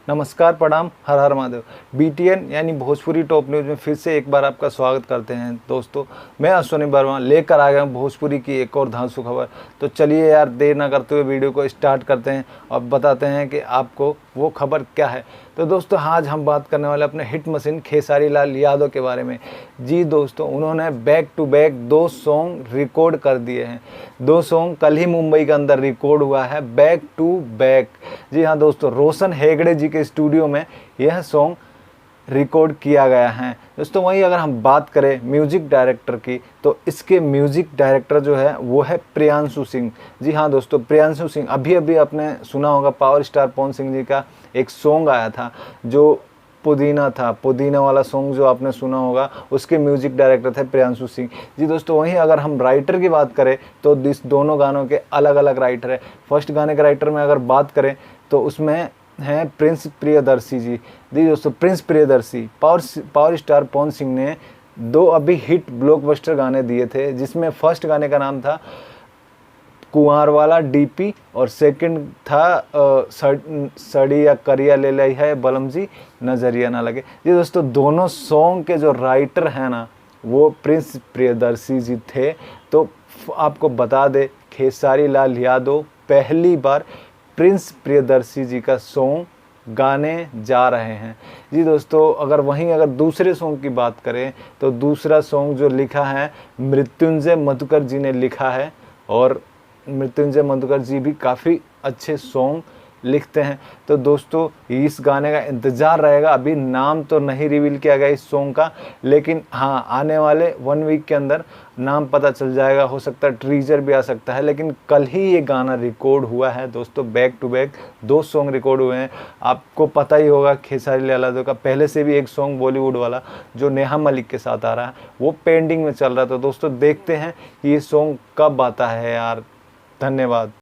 नमस्कार, प्रणाम, हर हर महादेव। बीटीएन यानी भोजपुरी टॉप न्यूज़ में फिर से एक बार आपका स्वागत करते हैं दोस्तों। मैं अश्विनी वर्मा लेकर आ गया हूँ भोजपुरी की एक और धांसू खबर। तो चलिए यार, देर ना करते हुए वीडियो को स्टार्ट करते हैं और बताते हैं कि आपको वो खबर क्या है। तो दोस्तों, आज हम बात करने वाले अपने हिट मशीन खेसारी लाल यादव के बारे में। जी दोस्तों, उन्होंने back to back 2 song record कर दिए हैं। 2 सॉन्ग कल ही मुंबई के अंदर रिकॉर्ड हुआ है, बैक टू बैक। जी हाँ दोस्तों, रोशन हेगड़े जी के स्टूडियो में यह सॉन्ग रिकॉर्ड किया गया है दोस्तों। वहीं अगर हम बात करें म्यूजिक डायरेक्टर की, तो इसके म्यूजिक डायरेक्टर जो है वो है प्रियांशु सिंह। जी हाँ दोस्तों, प्रियांशु सिंह, अभी अभी आपने सुना होगा पावर स्टार पवन सिंह जी का एक सॉन्ग आया था जो पुदीना था, पुदीना वाला सॉन्ग जो आपने सुना होगा, उसके म्यूजिक डायरेक्टर थे प्रियांशु सिंह जी। दोस्तों, वहीं अगर हम राइटर की बात करें तो इस दोनों गानों के अलग अलग राइटर है। फर्स्ट गाने के राइटर में अगर बात करें तो उसमें हैं प्रिंस प्रियदर्शी जी। दोस्तों, Prince Priyadarshi power star Pawan Singh ने 2 अभी हिट ब्लॉकबस्टर गाने दिए थे, जिसमें फर्स्ट गाने का नाम था कुंवार वाला डीपी और सेकंड था सड़ी या करिया ले लाई है बलम जी नजरिया ना लगे। जी दोस्तों, दोनों सॉन्ग के जो राइटर हैं ना, वो प्रिंस प्रियदर्शी जी थे। तो आपको बता दे, खेसारी लाल यादव पहली बार प्रिंस प्रियदर्शी जी का सॉन्ग गाने जा रहे हैं। जी दोस्तों, अगर दूसरे सॉन्ग की बात करें तो दूसरा सॉन्ग जो लिखा है मृत्युंजय मधुकर जी ने लिखा है, और मृत्युंजय मधुकर जी भी काफ़ी अच्छे सॉन्ग लिखते हैं। तो दोस्तों, इस गाने का इंतज़ार रहेगा। अभी नाम तो नहीं रिवील किया गया इस सॉन्ग का, लेकिन हाँ, आने वाले 1 वीक के अंदर नाम पता चल जाएगा। हो सकता है टीजर भी आ सकता है, लेकिन कल ही ये गाना रिकॉर्ड हुआ है दोस्तों। Back to back 2 song record हुए हैं। आपको पता ही होगा खेसारी लाल यादव का पहले से भी एक सॉन्ग बॉलीवुड वाला जो नेहा मलिक के साथ आ रहा है, वो पेंडिंग में चल रहा था। दोस्तों, देखते हैं कि ये सॉन्ग कब आता है यार। धन्यवाद।